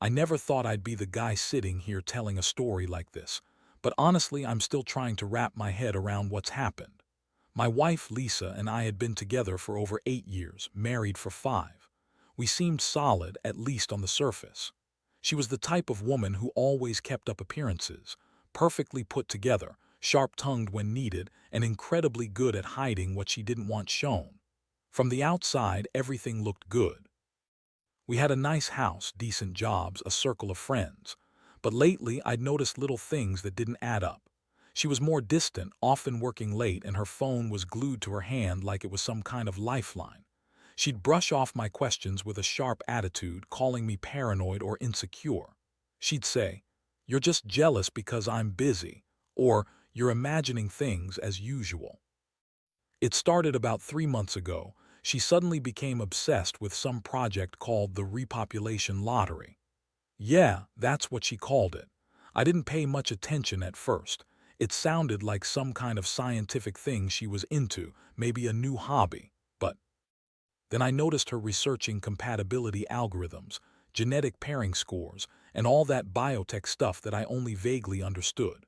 I never thought I'd be the guy sitting here telling a story like this, but honestly, I'm still trying to wrap my head around what's happened. My wife, Lisa, and I had been together for over 8 years, married for 5. We seemed solid, at least on the surface. She was the type of woman who always kept up appearances, perfectly put together, sharp-tongued when needed, and incredibly good at hiding what she didn't want shown. From the outside, everything looked good. We had a nice house, decent jobs, a circle of friends. But lately, I'd noticed little things that didn't add up. She was more distant, often working late, and her phone was glued to her hand like it was some kind of lifeline. She'd brush off my questions with a sharp attitude, calling me paranoid or insecure. She'd say, "You're just jealous because I'm busy," or "You're imagining things as usual." It started about 3 months ago. She suddenly became obsessed with some project called the repopulation lottery. Yeah, that's what she called it. I didn't pay much attention at first. It sounded like some kind of scientific thing she was into, maybe a new hobby. But then I noticed her researching compatibility algorithms, genetic pairing scores, and all that biotech stuff that I only vaguely understood.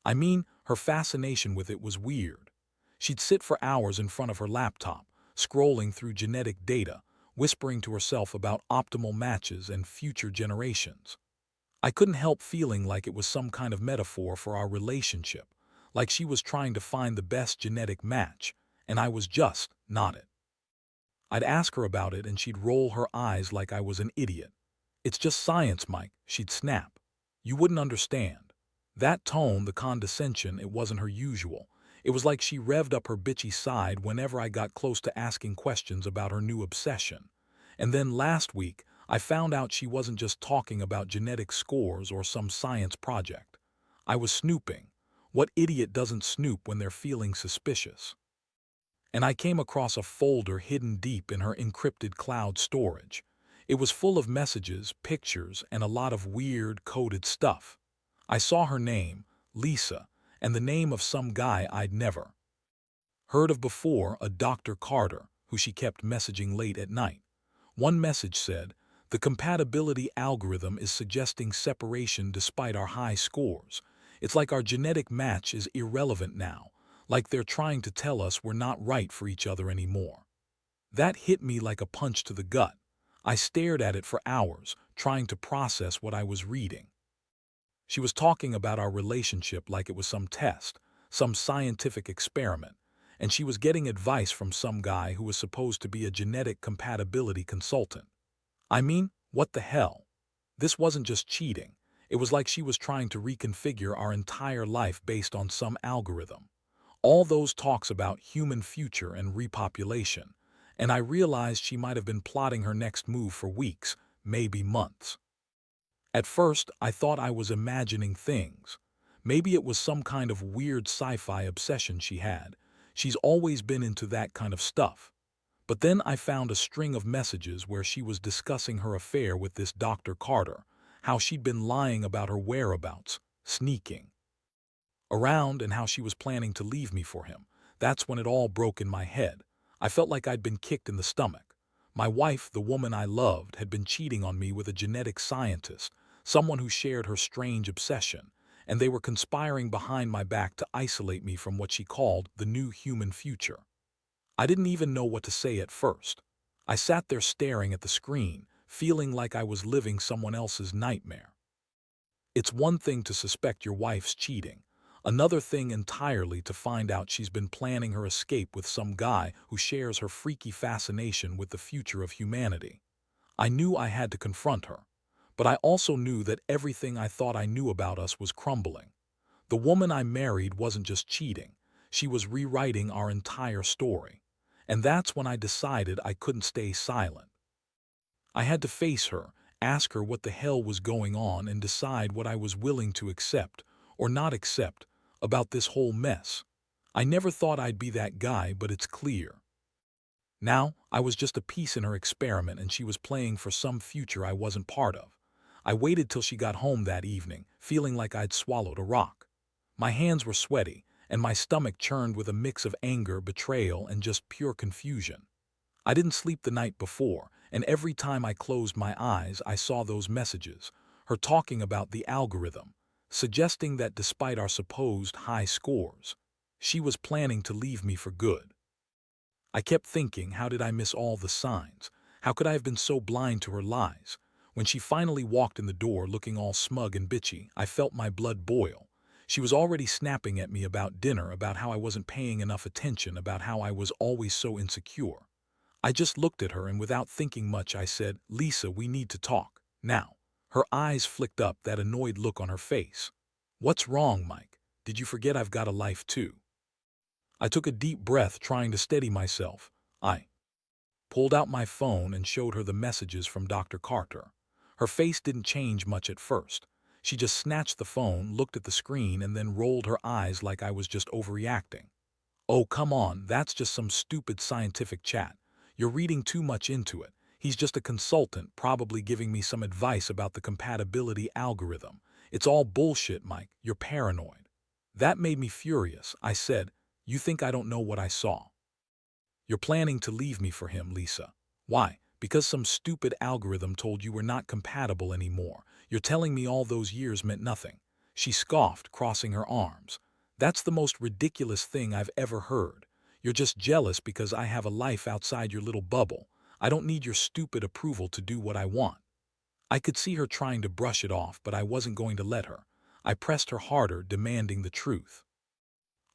I mean, her fascination with it was weird. She'd sit for hours in front of her laptop, scrolling through genetic data, whispering to herself about optimal matches and future generations. I couldn't help feeling like it was some kind of metaphor for our relationship, like she was trying to find the best genetic match, and I was just not it. I'd ask her about it and she'd roll her eyes like I was an idiot. "It's just science, Mike," she'd snap. "You wouldn't understand." That tone, the condescension, it wasn't her usual. It was like she revved up her bitchy side whenever I got close to asking questions about her new obsession. And then last week, I found out she wasn't just talking about genetic scores or some science project. I was snooping. What idiot doesn't snoop when they're feeling suspicious? And I came across a folder hidden deep in her encrypted cloud storage. It was full of messages, pictures, and a lot of weird, coded stuff. I saw her name, Lisa, and the name of some guy I'd never heard of before, a Dr. Carter, who she kept messaging late at night. One message said, "The compatibility algorithm is suggesting separation despite our high scores. It's like our genetic match is irrelevant now, like they're trying to tell us we're not right for each other anymore." That hit me like a punch to the gut. I stared at it for hours, trying to process what I was reading. She was talking about our relationship like it was some test, some scientific experiment, and she was getting advice from some guy who was supposed to be a genetic compatibility consultant. I mean, what the hell? This wasn't just cheating. It was like she was trying to reconfigure our entire life based on some algorithm. All those talks about human future and repopulation, and I realized she might have been plotting her next move for weeks, maybe months. At first, I thought I was imagining things. Maybe it was some kind of weird sci-fi obsession she had. She's always been into that kind of stuff. But then I found a string of messages where she was discussing her affair with this Dr. Carter, how she'd been lying about her whereabouts, sneaking around, and how she was planning to leave me for him. That's when it all broke in my head. I felt like I'd been kicked in the stomach. My wife, the woman I loved, had been cheating on me with a genetic scientist, someone who shared her strange obsession, and they were conspiring behind my back to isolate me from what she called the new human future. I didn't even know what to say at first. I sat there staring at the screen, feeling like I was living someone else's nightmare. It's one thing to suspect your wife's cheating, another thing entirely to find out she's been planning her escape with some guy who shares her freaky fascination with the future of humanity. I knew I had to confront her, but I also knew that everything I thought I knew about us was crumbling. The woman I married wasn't just cheating, she was rewriting our entire story. And that's when I decided I couldn't stay silent. I had to face her, ask her what the hell was going on, and decide what I was willing to accept or not accept about this whole mess. I never thought I'd be that guy, but it's clear. Now, I was just a piece in her experiment, and she was playing for some future I wasn't part of. I waited till she got home that evening, feeling like I'd swallowed a rock. My hands were sweaty, and my stomach churned with a mix of anger, betrayal, and just pure confusion. I didn't sleep the night before, And every time I closed my eyes, I saw those messages, her talking about the algorithm, suggesting that despite our supposed high scores, she was planning to leave me for good. I kept thinking, how did I miss all the signs? How could I have been so blind to her lies? When she finally walked in the door looking all smug and bitchy, I felt my blood boil. She was already snapping at me about dinner, about how I wasn't paying enough attention, about how I was always so insecure. I just looked at her and without thinking much I said, "Lisa, we need to talk. Now." Her eyes flicked up, that annoyed look on her face. "What's wrong, Mike? Did you forget I've got a life too?" I took a deep breath, trying to steady myself. I pulled out my phone and showed her the messages from Dr. Carter. Her face didn't change much at first. She just snatched the phone, looked at the screen, and then rolled her eyes like I was just overreacting. "Oh, come on, that's just some stupid scientific chat. You're reading too much into it. He's just a consultant, probably giving me some advice about the compatibility algorithm. It's all bullshit, Mike. You're paranoid." That made me furious. I said, "You think I don't know what I saw? You're planning to leave me for him, Lisa. Why? Because some stupid algorithm told you we're not compatible anymore. You're telling me all those years meant nothing." She scoffed, crossing her arms. "That's the most ridiculous thing I've ever heard. You're just jealous because I have a life outside your little bubble. I don't need your stupid approval to do what I want." I could see her trying to brush it off, but I wasn't going to let her. I pressed her harder, demanding the truth.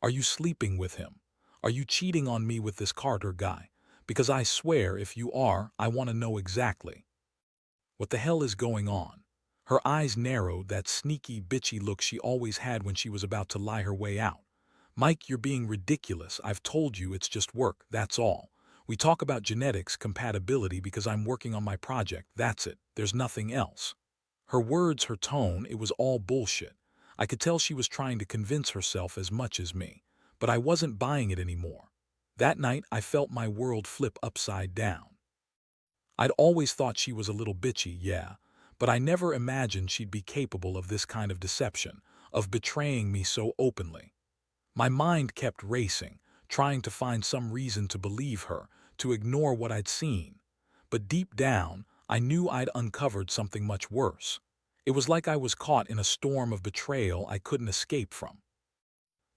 "Are you sleeping with him? Are you cheating on me with this Carter guy? Because I swear if you are, I want to know exactly. What the hell is going on?" Her eyes narrowed, that sneaky, bitchy look she always had when she was about to lie her way out. "Mike, you're being ridiculous. I've told you it's just work, that's all. We talk about genetics compatibility because I'm working on my project, that's it. There's nothing else." Her words, her tone, it was all bullshit. I could tell she was trying to convince herself as much as me, but I wasn't buying it anymore. That night, I felt my world flip upside down. I'd always thought she was a little bitchy, yeah, but I never imagined she'd be capable of this kind of deception, of betraying me so openly. My mind kept racing, trying to find some reason to believe her, to ignore what I'd seen. But deep down, I knew I'd uncovered something much worse. It was like I was caught in a storm of betrayal I couldn't escape from.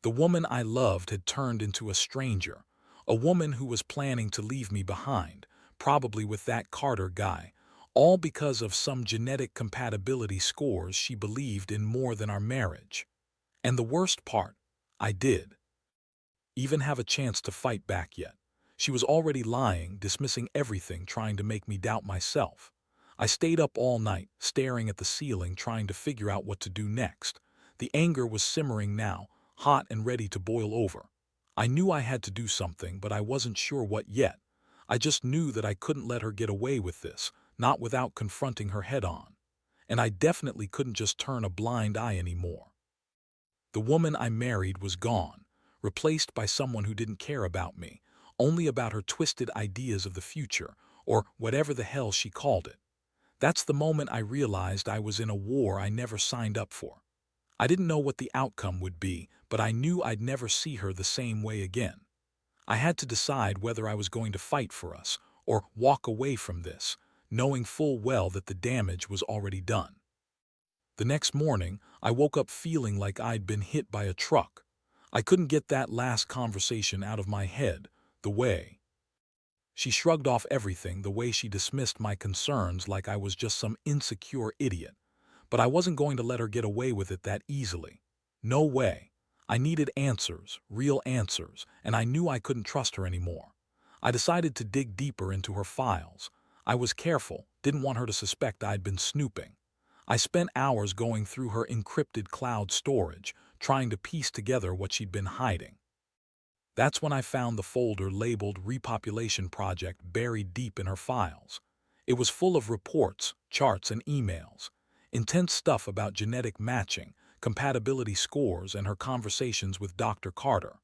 The woman I loved had turned into a stranger, a woman who was planning to leave me behind, probably with that Carter guy, all because of some genetic compatibility scores she believed in more than our marriage. And the worst part, I did even have a chance to fight back yet. She was already lying, dismissing everything, trying to make me doubt myself. I stayed up all night, staring at the ceiling, trying to figure out what to do next. The anger was simmering now, hot and ready to boil over. I knew I had to do something, but I wasn't sure what yet. I just knew that I couldn't let her get away with this, not without confronting her head on. And I definitely couldn't just turn a blind eye anymore. The woman I married was gone, replaced by someone who didn't care about me, only about her twisted ideas of the future, or whatever the hell she called it. That's the moment I realized I was in a war I never signed up for. I didn't know what the outcome would be, but I knew I'd never see her the same way again. I had to decide whether I was going to fight for us, or walk away from this, knowing full well that the damage was already done. The next morning, I woke up feeling like I'd been hit by a truck. I couldn't get that last conversation out of my head, the way she shrugged off everything, the way she dismissed my concerns like I was just some insecure idiot. But I wasn't going to let her get away with it that easily. No way. I needed answers, real answers, and I knew I couldn't trust her anymore. I decided to dig deeper into her files. I was careful, didn't want her to suspect I'd been snooping. I spent hours going through her encrypted cloud storage, trying to piece together what she'd been hiding. That's when I found the folder labeled Repopulation Project buried deep in her files. It was full of reports, charts, and emails. Intense stuff about genetic matching, compatibility scores, and her conversations with Dr. Carter.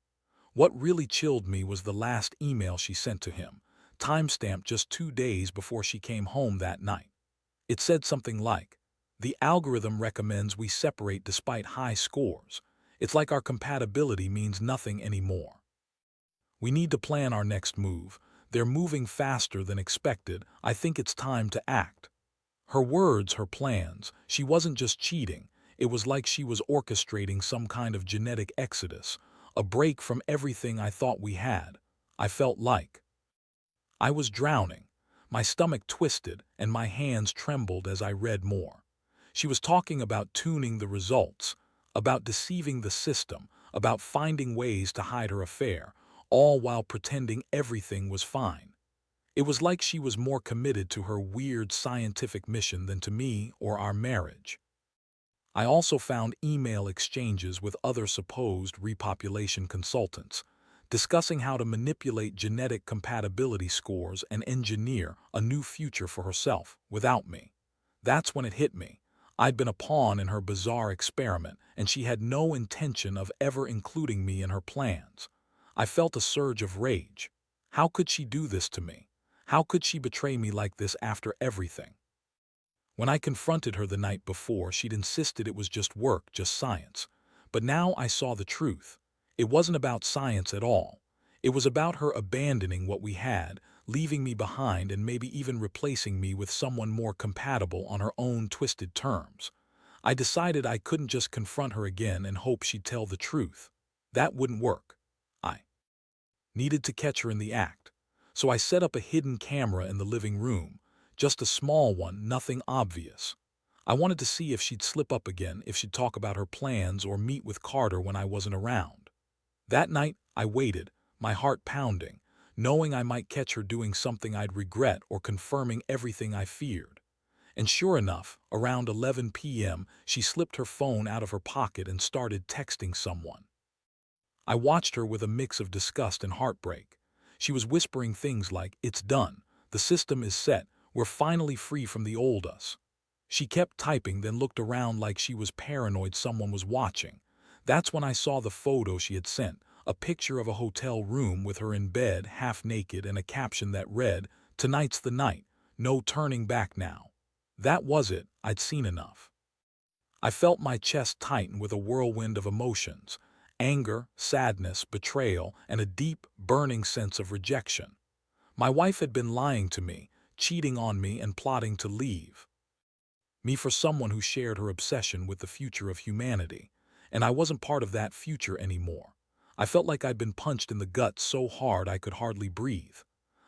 What really chilled me was the last email she sent to him, timestamped just 2 days before she came home that night. It said something like, "The algorithm recommends we separate despite high scores. It's like our compatibility means nothing anymore. We need to plan our next move. They're moving faster than expected. I think it's time to act." Her words, her plans, she wasn't just cheating. It was like she was orchestrating some kind of genetic exodus, a break from everything I thought we had. I felt like I was drowning. My stomach twisted and my hands trembled as I read more. She was talking about tuning the results, about deceiving the system, about finding ways to hide her affair, all while pretending everything was fine. It was like she was more committed to her weird scientific mission than to me or our marriage. I also found email exchanges with other supposed repopulation consultants, discussing how to manipulate genetic compatibility scores and engineer a new future for herself without me. That's when it hit me. I'd been a pawn in her bizarre experiment, and she had no intention of ever including me in her plans. I felt a surge of rage. How could she do this to me? How could she betray me like this after everything? When I confronted her the night before, she'd insisted it was just work, just science. But now I saw the truth. It wasn't about science at all. It was about her abandoning what we had, leaving me behind and maybe even replacing me with someone more compatible on her own twisted terms. I decided I couldn't just confront her again and hope she'd tell the truth. That wouldn't work. I needed to catch her in the act. So I set up a hidden camera in the living room, just a small one, nothing obvious. I wanted to see if she'd slip up again, if she'd talk about her plans or meet with Carter when I wasn't around. That night, I waited, my heart pounding, knowing I might catch her doing something I'd regret or confirming everything I feared. And sure enough, around 11 p.m., she slipped her phone out of her pocket and started texting someone. I watched her with a mix of disgust and heartbreak. She was whispering things like, "It's done. The system is set. We're finally free from the old us." She kept typing, then looked around like she was paranoid someone was watching. That's when I saw the photo she had sent, a picture of a hotel room with her in bed, half naked, and a caption that read, "Tonight's the night. No turning back now." That was it. I'd seen enough. I felt my chest tighten with a whirlwind of emotions: anger, sadness, betrayal, and a deep, burning sense of rejection. My wife had been lying to me, cheating on me, and plotting to leave me for someone who shared her obsession with the future of humanity. And I wasn't part of that future anymore. I felt like I'd been punched in the gut so hard I could hardly breathe.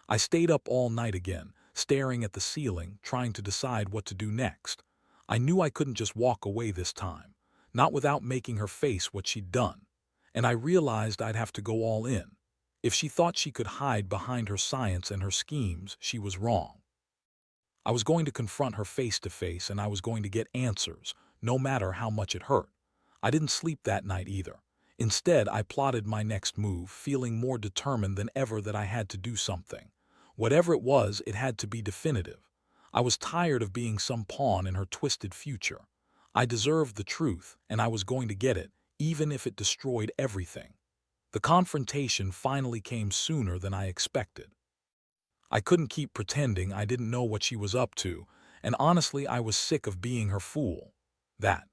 I stayed up all night again, staring at the ceiling, trying to decide what to do next. I knew I couldn't just walk away this time, not without making her face what she'd done. And I realized I'd have to go all in. If she thought she could hide behind her science and her schemes, she was wrong. I was going to confront her face to face, and I was going to get answers, no matter how much it hurt. I didn't sleep that night either. Instead, I plotted my next move, feeling more determined than ever that I had to do something. Whatever it was, it had to be definitive. I was tired of being some pawn in her twisted future. I deserved the truth, and I was going to get it, even if it destroyed everything. The confrontation finally came sooner than I expected. I couldn't keep pretending I didn't know what she was up to, and honestly, I was sick of being her fool. That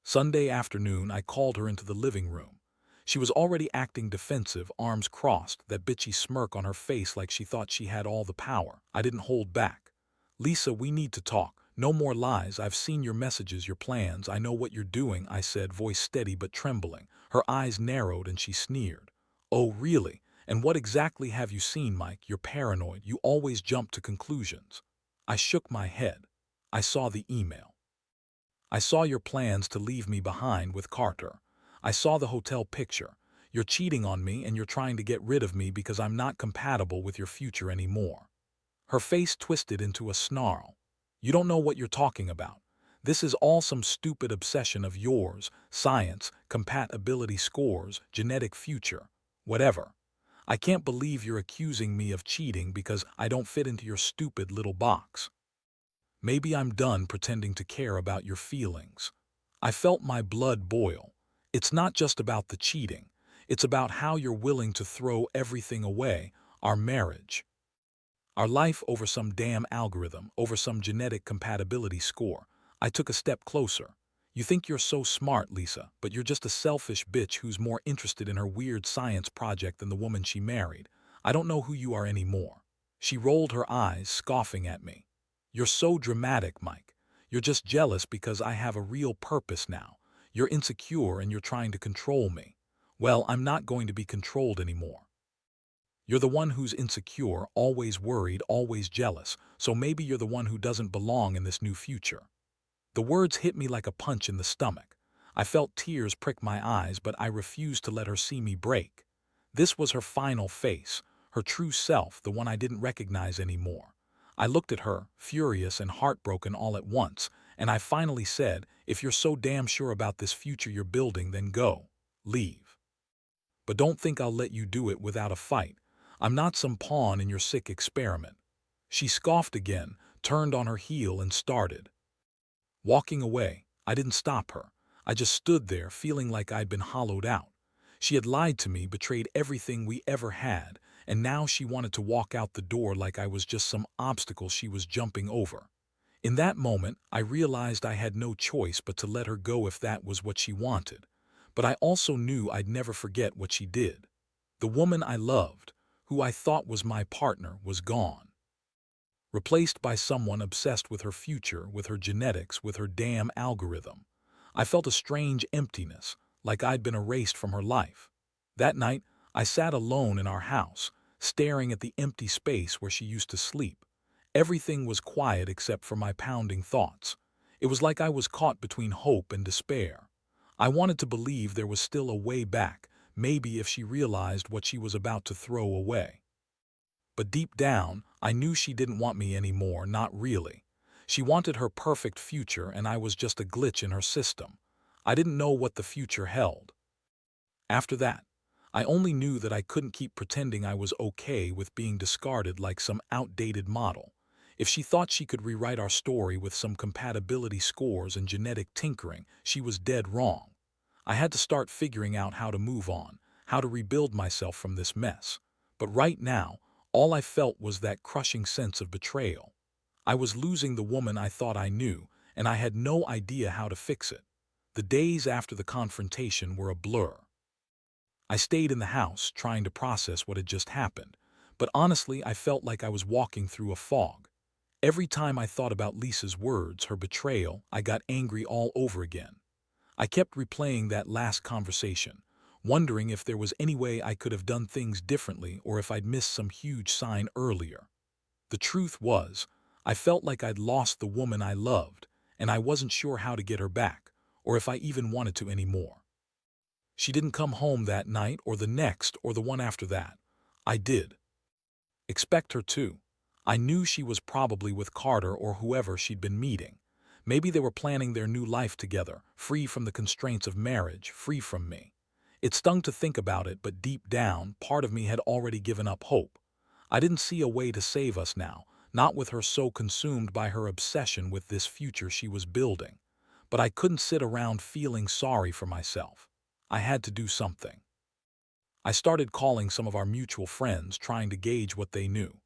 Sunday afternoon, I called her into the living room. She was already acting defensive, arms crossed, that bitchy smirk on her face like she thought she had all the power. I didn't hold back. "Lisa, we need to talk. No more lies. I've seen your messages, your plans. I know what you're doing," I said, voice steady but trembling. Her eyes narrowed and she sneered. "Oh, really? And what exactly have you seen, Mike? You're paranoid. You always jump to conclusions." I shook my head. "I saw the email. I saw your plans to leave me behind with Carter. I saw the hotel picture. You're cheating on me and you're trying to get rid of me because I'm not compatible with your future anymore." Her face twisted into a snarl. "You don't know what you're talking about. This is all some stupid obsession of yours, science, compatibility scores, genetic future, whatever. I can't believe you're accusing me of cheating because I don't fit into your stupid little box. Maybe I'm done pretending to care about your feelings." I felt my blood boil. It's not just about the cheating. It's about how you're willing to throw everything away, our marriage, our life, over some damn algorithm, over some genetic compatibility score. I took a step closer. "You think you're so smart, Lisa, but you're just a selfish bitch who's more interested in her weird science project than the woman she married." I don't know who you are anymore." She rolled her eyes, scoffing at me. "You're so dramatic, Mike. You're just jealous because I have a real purpose now. You're insecure and you're trying to control me. Well, I'm not going to be controlled anymore. You're the one who's insecure, always worried, always jealous, so maybe you're the one who doesn't belong in this new future." The words hit me like a punch in the stomach. I felt tears prick my eyes, but I refused to let her see me break. This was her final face, her true self, the one I didn't recognize anymore. I looked at her, furious and heartbroken all at once, and I finally said, "If you're so damn sure about this future you're building, then go. Leave. But don't think I'll let you do it without a fight. I'm not some pawn in your sick experiment." She scoffed again, turned on her heel and started walking away. I didn't stop her. I just stood there, feeling like I'd been hollowed out. She had lied to me, betrayed everything we ever had, and now she wanted to walk out the door like I was just some obstacle she was jumping over. In that moment, I realized I had no choice but to let her go if that was what she wanted. But I also knew I'd never forget what she did. The woman I loved, who I thought was my partner, was gone. Replaced by someone obsessed with her future, with her genetics, with her damn algorithm. I felt a strange emptiness, like I'd been erased from her life. That night, I sat alone in our house, staring at the empty space where she used to sleep. Everything was quiet except for my pounding thoughts. It was like I was caught between hope and despair. I wanted to believe there was still a way back, maybe if she realized what she was about to throw away. But deep down, I knew she didn't want me anymore, not really. She wanted her perfect future, and I was just a glitch in her system. I didn't know what the future held. After that, I only knew that I couldn't keep pretending I was okay with being discarded like some outdated model. If she thought she could rewrite our story with some compatibility scores and genetic tinkering, she was dead wrong. I had to start figuring out how to move on, how to rebuild myself from this mess. But right now, all I felt was that crushing sense of betrayal. I was losing the woman I thought I knew, and I had no idea how to fix it. The days after the confrontation were a blur. I stayed in the house, trying to process what had just happened, but honestly, I felt like I was walking through a fog. Every time I thought about Lisa's words, her betrayal, I got angry all over again. I kept replaying that last conversation, wondering if there was any way I could have done things differently or if I'd missed some huge sign earlier. The truth was, I felt like I'd lost the woman I loved, and I wasn't sure how to get her back, or if I even wanted to anymore. She didn't come home that night or the next or the one after that. I did expect her to. I knew she was probably with Carter or whoever she'd been meeting. Maybe they were planning their new life together, free from the constraints of marriage, free from me. It stung to think about it, but deep down, part of me had already given up hope. I didn't see a way to save us now, not with her so consumed by her obsession with this future she was building. But I couldn't sit around feeling sorry for myself. I had to do something. I started calling some of our mutual friends, trying to gauge what they knew.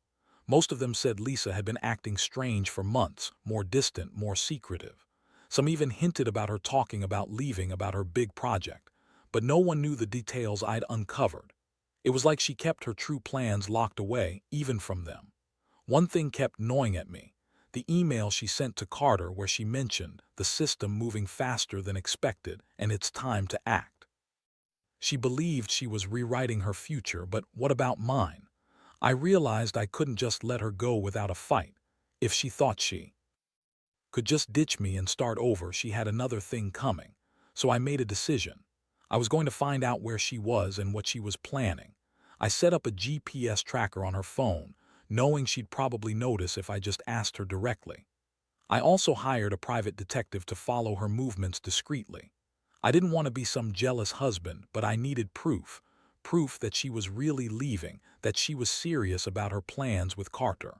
Most of them said Lisa had been acting strange for months, more distant, more secretive. Some even hinted about her talking about leaving, about her big project. But no one knew the details I'd uncovered. It was like she kept her true plans locked away, even from them. One thing kept gnawing at me. The email she sent to Carter where she mentioned the system moving faster than expected and it's time to act. She believed she was rewriting her future, but what about mine? I realized I couldn't just let her go without a fight. If she thought she could just ditch me and start over, she had another thing coming. So I made a decision. I was going to find out where she was and what she was planning. I set up a GPS tracker on her phone, knowing she'd probably notice if I just asked her directly. I also hired a private detective to follow her movements discreetly. I didn't want to be some jealous husband, but I needed proof. Proof that she was really leaving, that she was serious about her plans with Carter.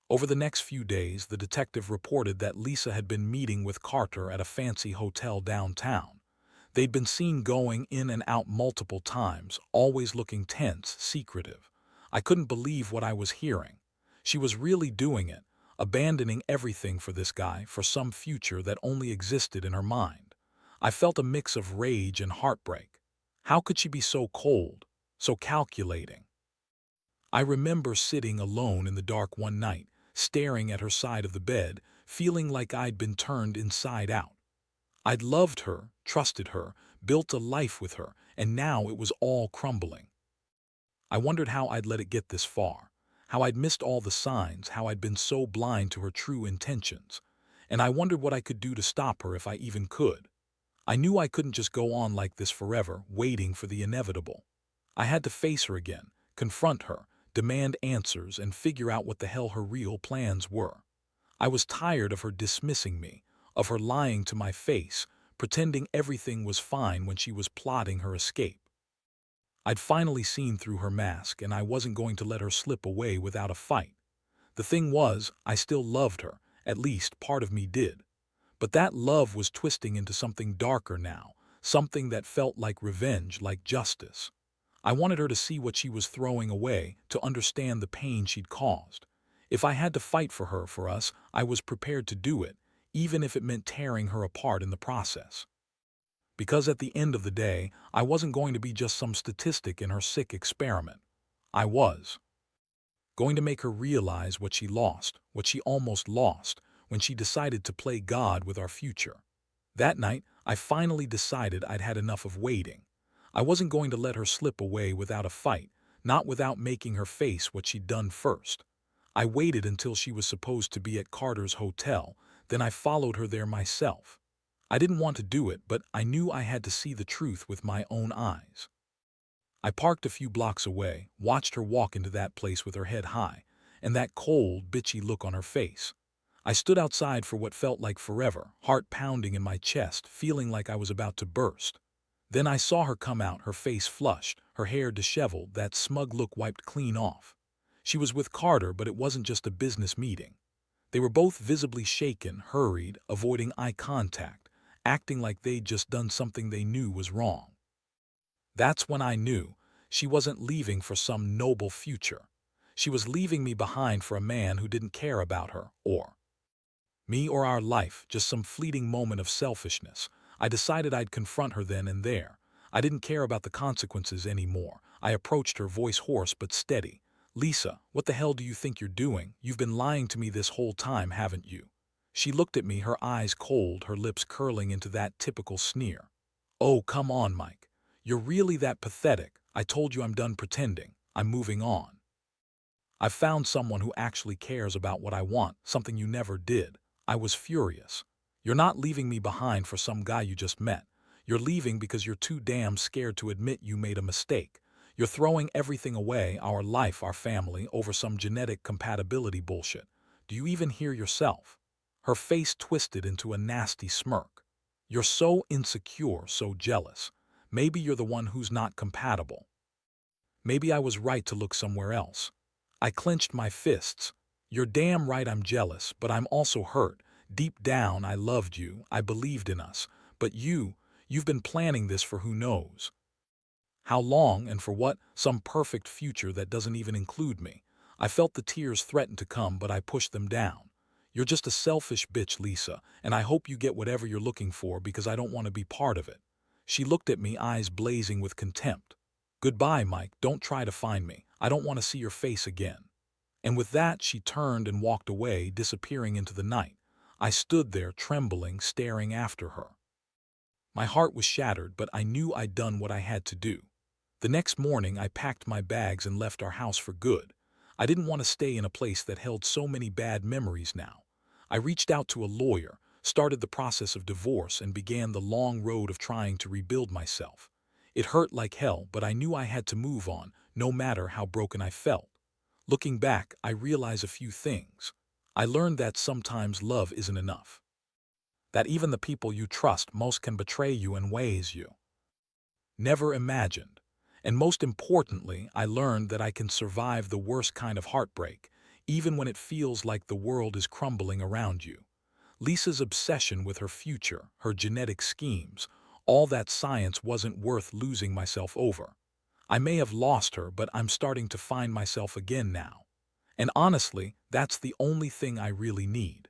Over the next few days, the detective reported that Lisa had been meeting with Carter at a fancy hotel downtown. They'd been seen going in and out multiple times, always looking tense, secretive. I couldn't believe what I was hearing. She was really doing it, abandoning everything for this guy, for some future that only existed in her mind. I felt a mix of rage and heartbreak. How could she be so cold, so calculating? I remember sitting alone in the dark one night, staring at her side of the bed, feeling like I'd been turned inside out. I'd loved her, trusted her, built a life with her, and now it was all crumbling. I wondered how I'd let it get this far, how I'd missed all the signs, how I'd been so blind to her true intentions. And I wondered what I could do to stop her if I even could. I knew I couldn't just go on like this forever, waiting for the inevitable. I had to face her again, confront her, demand answers, and figure out what the hell her real plans were. I was tired of her dismissing me, of her lying to my face, pretending everything was fine when she was plotting her escape. I'd finally seen through her mask, and I wasn't going to let her slip away without a fight. The thing was, I still loved her, at least part of me did. But that love was twisting into something darker now, something that felt like revenge, like justice. I wanted her to see what she was throwing away, to understand the pain she'd caused. If I had to fight for her, for us, I was prepared to do it, even if it meant tearing her apart in the process. Because at the end of the day, I wasn't going to be just some statistic in her sick experiment. I was going to make her realize what she lost, what she almost lost, when she decided to play God with our future. That night, I finally decided I'd had enough of waiting. I wasn't going to let her slip away without a fight, not without making her face what she'd done first. I waited until she was supposed to be at Carter's hotel, then I followed her there myself. I didn't want to do it, but I knew I had to see the truth with my own eyes. I parked a few blocks away, watched her walk into that place with her head high, and that cold, bitchy look on her face. I stood outside for what felt like forever, heart pounding in my chest, feeling like I was about to burst. Then I saw her come out, her face flushed, her hair disheveled, that smug look wiped clean off. She was with Carter, but it wasn't just a business meeting. They were both visibly shaken, hurried, avoiding eye contact, acting like they'd just done something they knew was wrong. That's when I knew she wasn't leaving for some noble future. She was leaving me behind for a man who didn't care about her, or me, or our life, just some fleeting moment of selfishness. I decided I'd confront her then and there. I didn't care about the consequences anymore. I approached her, voice hoarse but steady. "Lisa, what the hell do you think you're doing? You've been lying to me this whole time, haven't you?" She looked at me, her eyes cold, her lips curling into that typical sneer. "Oh, come on, Mike. You're really that pathetic? I told you I'm done pretending. I'm moving on. I've found someone who actually cares about what I want, something you never did." I was furious. "You're not leaving me behind for some guy you just met. You're leaving because you're too damn scared to admit you made a mistake. You're throwing everything away, our life, our family, over some genetic compatibility bullshit. Do you even hear yourself?" Her face twisted into a nasty smirk. "You're so insecure, so jealous. Maybe you're the one who's not compatible. Maybe I was right to look somewhere else." I clenched my fists. "You're damn right I'm jealous, but I'm also hurt. Deep down, I loved you, I believed in us. But you've been planning this for who knows how long, and for what? Some perfect future that doesn't even include me." I felt the tears threaten to come, but I pushed them down. "You're just a selfish bitch, Lisa, and I hope you get whatever you're looking for, because I don't want to be part of it." She looked at me, eyes blazing with contempt. "Goodbye, Mike. Don't try to find me. I don't want to see your face again." And with that, she turned and walked away, disappearing into the night. I stood there, trembling, staring after her. My heart was shattered, but I knew I'd done what I had to do. The next morning, I packed my bags and left our house for good. I didn't want to stay in a place that held so many bad memories now. I reached out to a lawyer, started the process of divorce, and began the long road of trying to rebuild myself. It hurt like hell, but I knew I had to move on, no matter how broken I felt. Looking back, I realize a few things. I learned that sometimes love isn't enough. That even the people you trust most can betray you in ways you never imagined. And most importantly, I learned that I can survive the worst kind of heartbreak, even when it feels like the world is crumbling around you. Lisa's obsession with her future, her genetic schemes, all that science wasn't worth losing myself over. I may have lost her, but I'm starting to find myself again now. And honestly, that's the only thing I really need.